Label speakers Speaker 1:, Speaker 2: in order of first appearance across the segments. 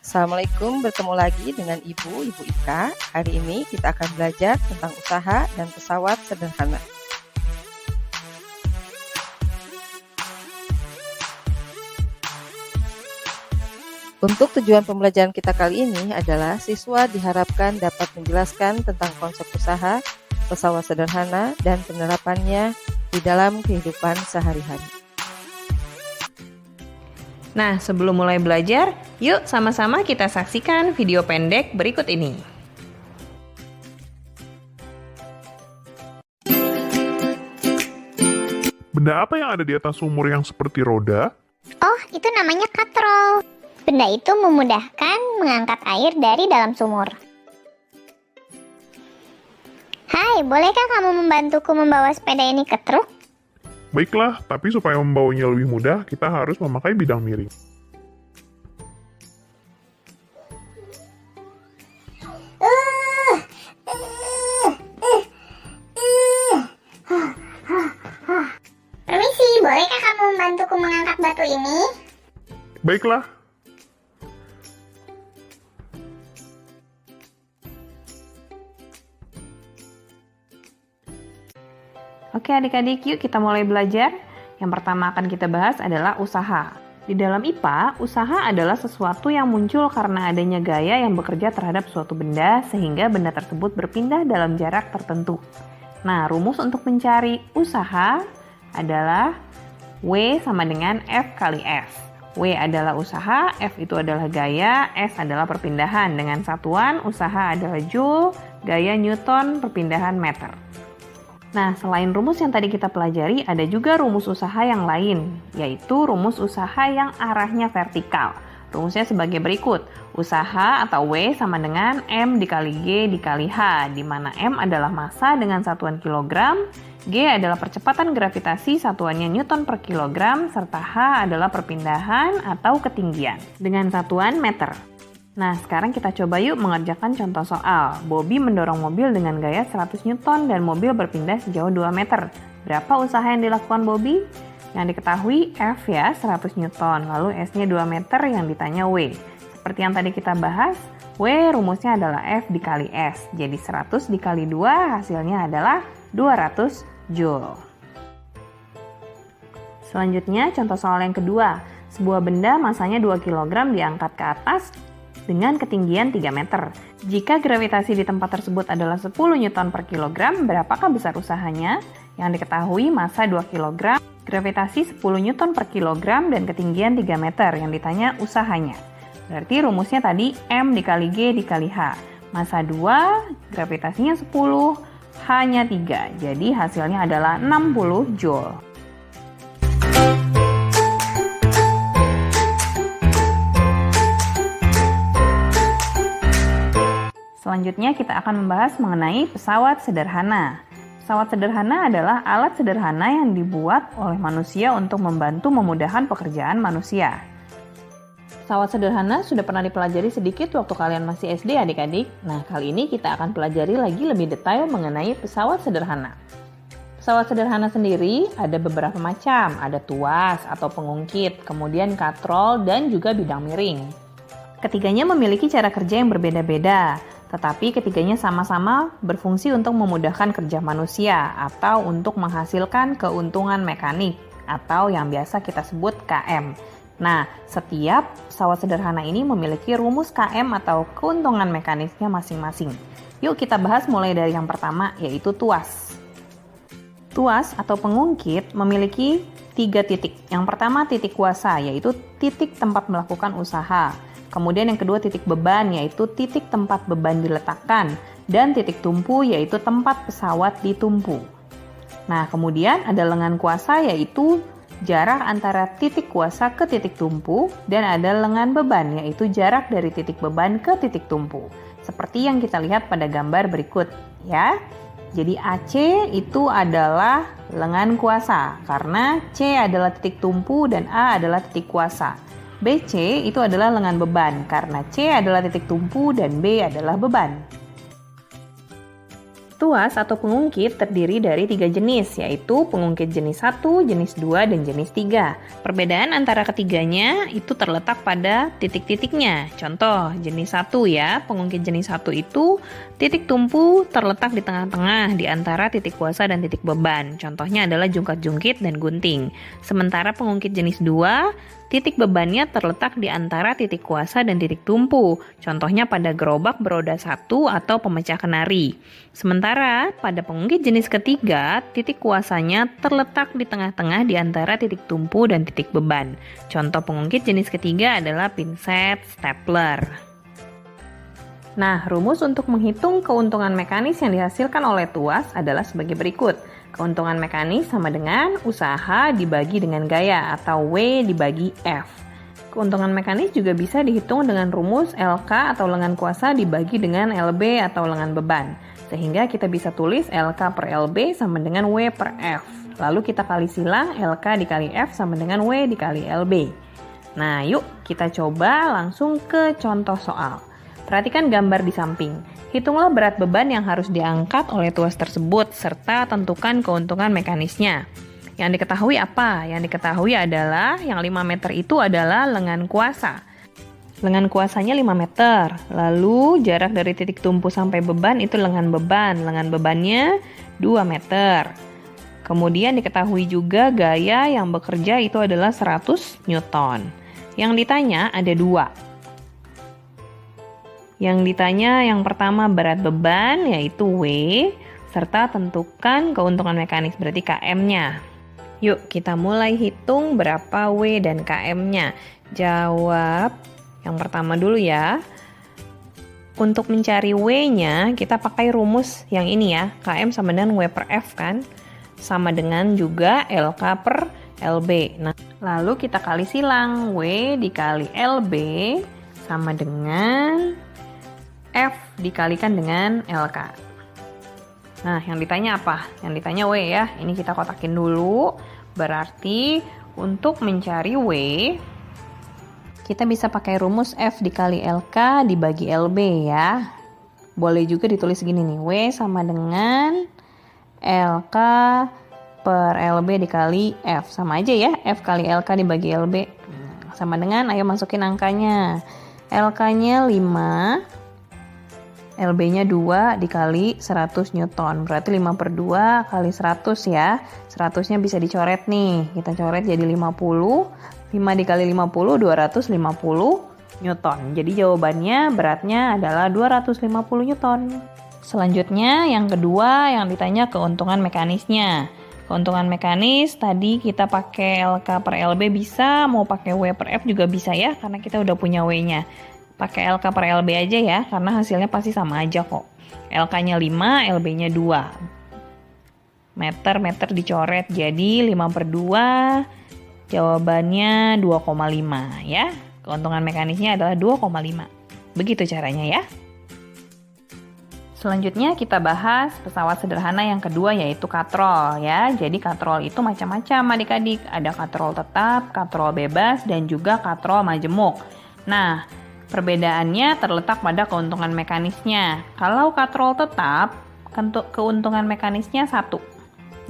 Speaker 1: Assalamualaikum, bertemu lagi dengan Ibu Ika. Hari ini kita akan belajar tentang usaha dan pesawat sederhana. Untuk tujuan pembelajaran kita kali ini adalah siswa diharapkan dapat menjelaskan tentang konsep usaha, pesawat sederhana, dan penerapannya di dalam kehidupan sehari-hari.
Speaker 2: Nah, sebelum mulai belajar, yuk sama-sama kita saksikan video pendek berikut ini.
Speaker 3: Benda apa yang ada di atas sumur yang seperti roda?
Speaker 4: Oh, itu namanya katrol. Benda itu memudahkan mengangkat air dari dalam sumur. Hai, bolehkah kamu membantuku membawa sepeda ini ke truk?
Speaker 3: Baiklah, tapi supaya membawanya lebih mudah, kita harus memakai bidang miring.
Speaker 4: Permisi, bolehkah kamu membantuku mengangkat batu ini?
Speaker 3: Baiklah.
Speaker 2: Oke adik-adik, yuk kita mulai belajar. Yang pertama akan kita bahas adalah usaha. Di dalam IPA, usaha adalah sesuatu yang muncul karena adanya gaya yang bekerja terhadap suatu benda sehingga benda tersebut berpindah dalam jarak tertentu. Nah, rumus untuk mencari usaha adalah W sama dengan F kali S. W adalah usaha, F itu adalah gaya, S adalah perpindahan. Dengan satuan, usaha adalah Joule, gaya Newton, perpindahan meter. Nah, selain rumus yang tadi kita pelajari, ada juga rumus usaha yang lain, yaitu rumus usaha yang arahnya vertikal. Rumusnya sebagai berikut. Usaha atau W sama dengan M dikali G dikali H, di mana M adalah massa dengan satuan kilogram, G adalah percepatan gravitasi satuannya Newton per kilogram, serta H adalah perpindahan atau ketinggian dengan satuan meter. Nah, sekarang kita coba yuk mengerjakan contoh soal. Bobby mendorong mobil dengan gaya 100 Newton dan mobil berpindah sejauh 2 meter. Berapa usaha yang dilakukan Bobby? Yang diketahui F ya, 100 Newton. Lalu S-nya 2 meter yang ditanya W. Seperti yang tadi kita bahas, W rumusnya adalah F dikali S. Jadi 100 dikali 2 hasilnya adalah 200 Joule. Selanjutnya, contoh soal yang kedua. Sebuah benda masanya 2 kg diangkat ke atas dengan ketinggian 3 meter. Jika gravitasi di tempat tersebut adalah 10 Newton per kilogram, berapakah besar usahanya? Yang diketahui massa 2 kg, gravitasi 10 Newton per kilogram, dan ketinggian 3 meter. Yang ditanya usahanya. Berarti rumusnya tadi M dikali G dikali H. Massa 2, gravitasinya 10, H-nya 3. Jadi hasilnya adalah 60 Joule. Selanjutnya kita akan membahas mengenai pesawat sederhana. Pesawat sederhana adalah alat sederhana yang dibuat oleh manusia untuk membantu memudahkan pekerjaan manusia. Pesawat sederhana sudah pernah dipelajari sedikit waktu kalian masih SD adik-adik. Nah, kali ini kita akan pelajari lagi lebih detail mengenai pesawat sederhana. Pesawat sederhana sendiri ada beberapa macam, ada tuas atau pengungkit, kemudian katrol, dan juga bidang miring. Ketiganya memiliki cara kerja yang berbeda-beda. Tetapi ketiganya sama-sama berfungsi untuk memudahkan kerja manusia atau untuk menghasilkan keuntungan mekanik atau yang biasa kita sebut KM. Nah, setiap pesawat sederhana ini memiliki rumus KM atau keuntungan mekaniknya masing-masing. Yuk kita bahas mulai dari yang pertama, yaitu tuas. Tuas atau pengungkit memiliki 3 titik. Yang pertama titik kuasa, yaitu titik tempat melakukan usaha. Kemudian yang kedua titik beban, yaitu titik tempat beban diletakkan. Dan titik tumpu, yaitu tempat pesawat ditumpu. Nah, kemudian ada lengan kuasa, yaitu jarak antara titik kuasa ke titik tumpu. Dan ada lengan beban, yaitu jarak dari titik beban ke titik tumpu. Seperti yang kita lihat pada gambar berikut, ya. Jadi AC itu adalah lengan kuasa, karena C adalah titik tumpu dan A adalah titik kuasa. BC itu adalah lengan beban, karena C adalah titik tumpu dan B adalah beban. Tuas atau pengungkit terdiri dari 3 jenis, yaitu pengungkit jenis 1, jenis 2, dan jenis 3. Perbedaan antara ketiganya itu terletak pada titik-titiknya. Contoh, jenis 1 ya, pengungkit jenis 1 itu titik tumpu terletak di tengah-tengah di antara titik kuasa dan titik beban. Contohnya adalah jungkat-jungkit dan gunting. Sementara pengungkit jenis 2, titik bebannya terletak di antara titik kuasa dan titik tumpu. Contohnya pada gerobak beroda 1 atau pemecah kenari. Sementara pada pengungkit jenis ketiga, titik kuasanya terletak di tengah-tengah di antara titik tumpu dan titik beban. Contoh pengungkit jenis ketiga adalah pinset stapler. Nah, rumus untuk menghitung keuntungan mekanis yang dihasilkan oleh tuas adalah sebagai berikut. Keuntungan mekanis sama dengan usaha dibagi dengan gaya atau W dibagi F. Keuntungan mekanis juga bisa dihitung dengan rumus LK atau lengan kuasa dibagi dengan LB atau lengan beban. Sehingga kita bisa tulis LK per LB sama dengan W per F. Lalu kita kali silang LK dikali F sama dengan W dikali LB. Nah, yuk kita coba langsung ke contoh soal. Perhatikan gambar di samping. Hitunglah berat beban yang harus diangkat oleh tuas tersebut, serta tentukan keuntungan mekanisnya. Yang diketahui apa? Yang diketahui adalah yang 5 meter itu adalah lengan kuasa. Lengan kuasanya 5 meter. Lalu jarak dari titik tumpu sampai beban itu lengan beban. Lengan bebannya 2 meter. Kemudian diketahui juga gaya yang bekerja itu adalah 100 Newton. Yang ditanya ada 2. Yang ditanya yang pertama berat beban yaitu W, serta tentukan keuntungan mekanis berarti KM-nya. Yuk kita mulai hitung berapa W dan KM-nya. Jawab yang pertama dulu ya. Untuk mencari W-nya kita pakai rumus yang ini ya. KM sama dengan W per F kan. Sama dengan juga LK per LB. Nah, lalu kita kali silang. W dikali LB sama dengan F dikalikan dengan LK. Nah, yang ditanya apa? Yang ditanya W ya. Ini kita kotakin dulu. Berarti untuk mencari W, kita bisa pakai rumus F dikali LK dibagi LB ya. Boleh juga ditulis gini nih. W sama dengan LK per LB dikali F. Sama aja ya. F kali LK dibagi LB. Sama dengan, ayo masukin angkanya. LK-nya 5. LB-nya 2 dikali 100 Newton. Berarti 5 per 2 kali 100 ya. 100-nya bisa dicoret nih. Kita coret jadi 50. 5 dikali 50, 250 Newton. Jadi jawabannya beratnya adalah 250 Newton. Selanjutnya yang kedua yang ditanya keuntungan mekanisnya. Keuntungan mekanis tadi kita pakai LK per LB bisa. Mau pakai W per F juga bisa ya. Karena kita udah punya W-nya. Pakai LK per LB aja ya, karena hasilnya pasti sama aja kok. LK-nya 5, LB-nya 2. Meter dicoret, jadi 5 per 2, jawabannya 2,5 ya. Keuntungan mekanisnya adalah 2,5. Begitu caranya ya. Selanjutnya kita bahas pesawat sederhana yang kedua yaitu katrol ya. Jadi katrol itu macam-macam adik-adik. Ada katrol tetap, katrol bebas, dan juga katrol majemuk. Nah, perbedaannya terletak pada keuntungan mekanisnya. Kalau katrol tetap, keuntungan mekanisnya 1.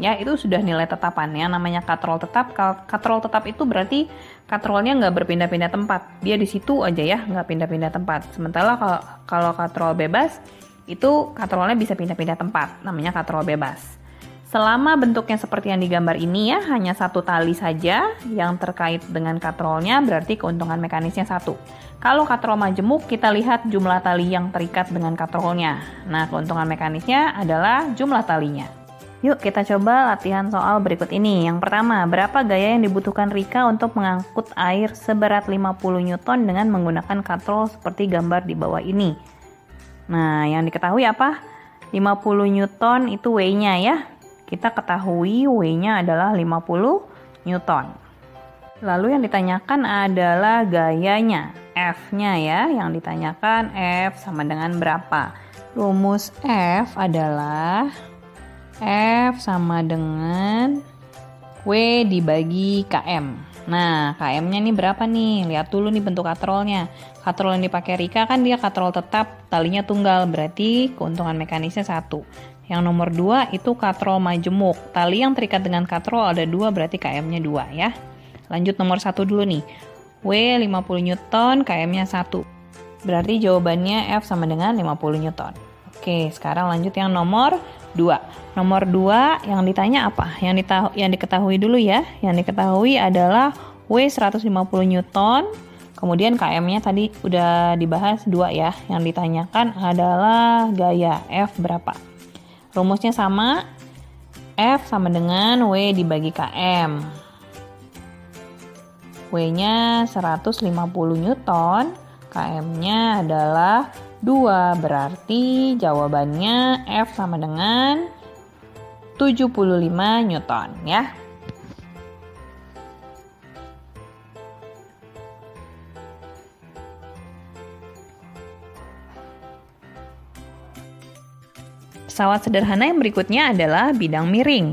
Speaker 2: Ya, itu sudah nilai tetapan ya, namanya katrol tetap. Katrol tetap itu berarti katrolnya nggak berpindah-pindah tempat. Dia di situ aja ya, nggak pindah-pindah tempat. Sementara kalau katrol bebas, itu katrolnya bisa pindah-pindah tempat. Namanya katrol bebas. Selama bentuknya seperti yang digambar ini ya, hanya 1 tali saja yang terkait dengan katrolnya, berarti keuntungan mekanisnya 1. Kalau katrol majemuk, kita lihat jumlah tali yang terikat dengan katrolnya. Nah, keuntungan mekanisnya adalah jumlah talinya. Yuk kita coba latihan soal berikut ini. Yang pertama, berapa gaya yang dibutuhkan Rika untuk mengangkut air seberat 50 Newton dengan menggunakan katrol seperti gambar di bawah ini? Nah, yang diketahui apa? 50 Newton itu W-nya ya. Kita ketahui W-nya adalah 50 Newton. Lalu yang ditanyakan adalah gayanya, F-nya ya. Yang ditanyakan F sama dengan berapa? Rumus F adalah F sama dengan W dibagi KM. Nah, KM-nya nih berapa nih? Lihat dulu nih bentuk katrolnya. Katrol yang dipakai Rika kan dia katrol tetap, talinya tunggal, berarti keuntungan mekanisnya 1. Yang nomor 2 itu katrol majemuk. Tali yang terikat dengan katrol ada 2, berarti km-nya 2 ya. Lanjut nomor 1 dulu nih. W 50 Newton, km-nya 1. Berarti jawabannya F sama dengan 50 Newton. Oke, sekarang lanjut yang nomor 2. Nomor 2 yang ditanya apa? Yang diketahui dulu ya. Yang diketahui adalah W 150 Newton, kemudian km-nya tadi udah dibahas 2 ya. Yang ditanyakan adalah gaya F berapa? Rumusnya sama, F sama dengan W dibagi km. W-nya 150 Newton, km-nya adalah 2, berarti jawabannya F sama dengan 75 Newton ya. Pesawat sederhana yang berikutnya adalah bidang miring.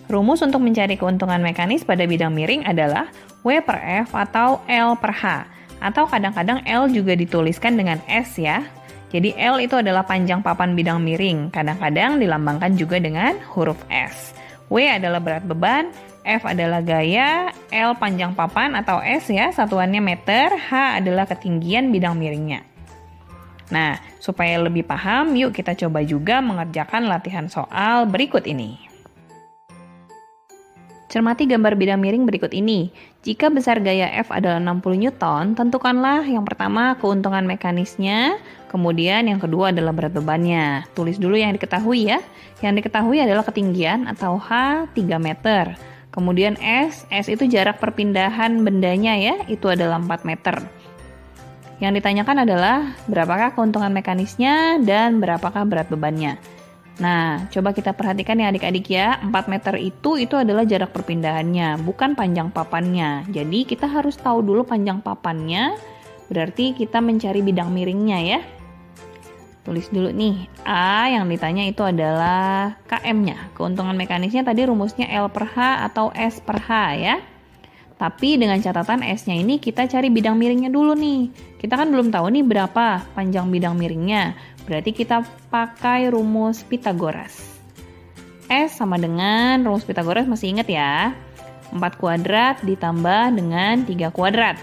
Speaker 2: Rumus untuk mencari keuntungan mekanis pada bidang miring adalah W per F atau L per H. Atau kadang-kadang L juga dituliskan dengan S ya. Jadi L itu adalah panjang papan bidang miring. Kadang-kadang dilambangkan juga dengan huruf S. W adalah berat beban, F adalah gaya, L panjang papan atau S ya, satuannya meter, H adalah ketinggian bidang miringnya. Nah, supaya lebih paham, yuk kita coba juga mengerjakan latihan soal berikut ini. Cermati gambar bidang miring berikut ini. Jika besar gaya F adalah 60 Newton, tentukanlah yang pertama keuntungan mekanisnya, kemudian yang kedua adalah berat bebannya. Tulis dulu yang diketahui ya. Yang diketahui adalah ketinggian atau H 3 meter. Kemudian S itu jarak perpindahan bendanya ya, itu adalah 4 meter. Yang ditanyakan adalah berapakah keuntungan mekanisnya dan berapakah berat bebannya. Nah, coba kita perhatikan ya adik-adik ya, 4 meter itu adalah jarak perpindahannya, bukan panjang papannya. Jadi kita harus tahu dulu panjang papannya, berarti kita mencari bidang miringnya ya. Tulis dulu nih, A yang ditanya itu adalah km-nya. Keuntungan mekanisnya tadi rumusnya L per H atau S per H ya. Tapi dengan catatan S-nya ini kita cari bidang miringnya dulu nih. Kita kan belum tahu nih berapa panjang bidang miringnya. Berarti kita pakai rumus Pythagoras. S sama dengan rumus Pythagoras masih ingat ya. 4 kuadrat ditambah dengan 3 kuadrat.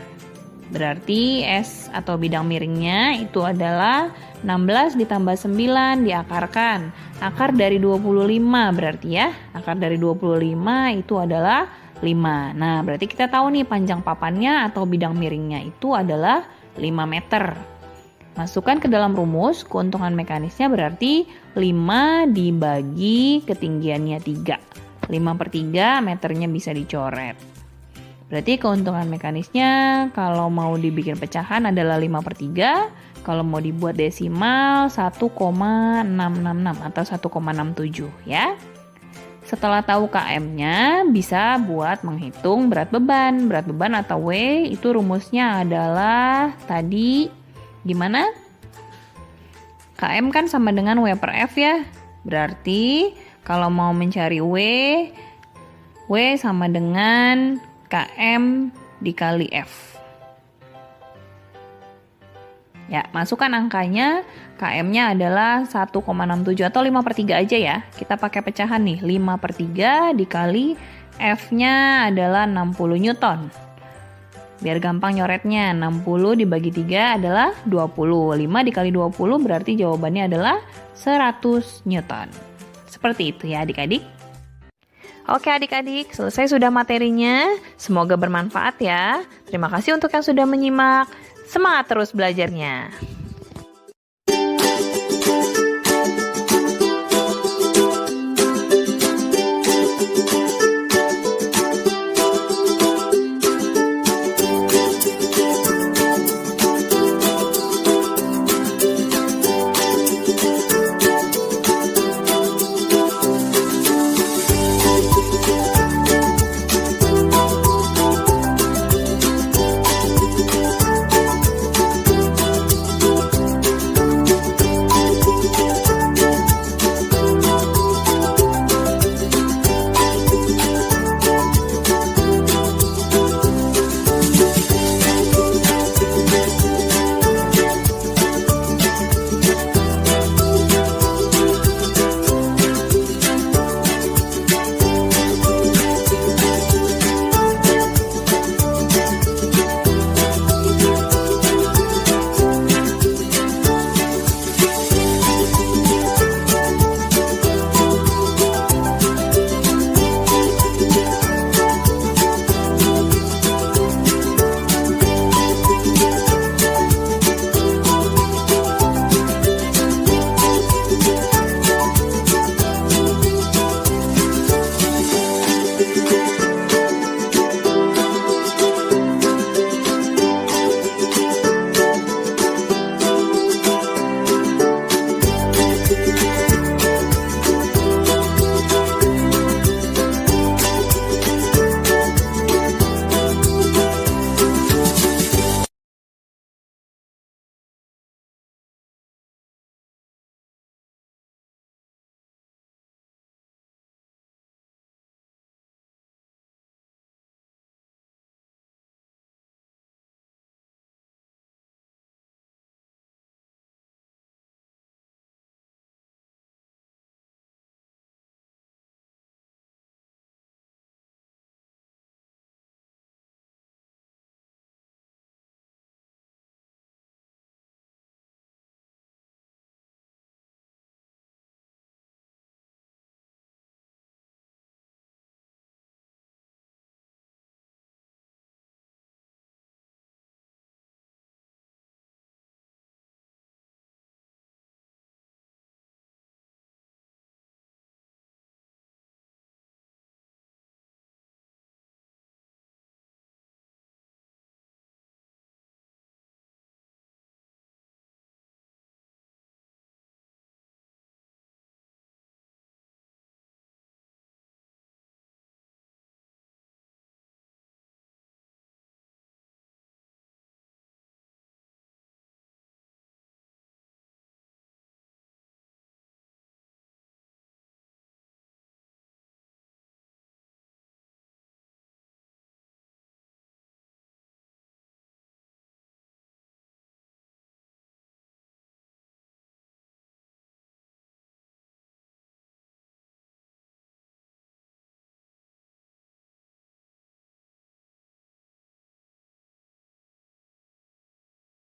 Speaker 2: Berarti S atau bidang miringnya itu adalah 16 ditambah 9 diakarkan. Akar dari 25 berarti ya. Akar dari 25 itu adalah 5. Nah, berarti kita tahu nih panjang papannya atau bidang miringnya itu adalah 5 meter. Masukkan ke dalam rumus, keuntungan mekanisnya berarti 5 dibagi ketinggiannya 3. 5 per 3 meternya bisa dicoret. Berarti keuntungan mekanisnya kalau mau dibikin pecahan adalah 5 per 3. Kalau mau dibuat desimal 1,666 atau 1,67 ya. Setelah tahu km-nya, bisa buat menghitung berat beban. Berat beban atau W itu rumusnya adalah tadi gimana? KM kan sama dengan W per F ya. Berarti kalau mau mencari W sama dengan KM dikali F. Ya, masukkan angkanya, KM-nya adalah 1,67 atau 5 per 3 aja ya. Kita pakai pecahan nih, 5 per 3 dikali F-nya adalah 60 Newton. Biar gampang nyoretnya, 60 dibagi 3 adalah 20. 5 dikali 20 berarti jawabannya adalah 100 Newton. Seperti itu ya adik-adik. Oke adik-adik, selesai sudah materinya. Semoga bermanfaat ya. Terima kasih untuk yang sudah menyimak. Semangat terus belajarnya.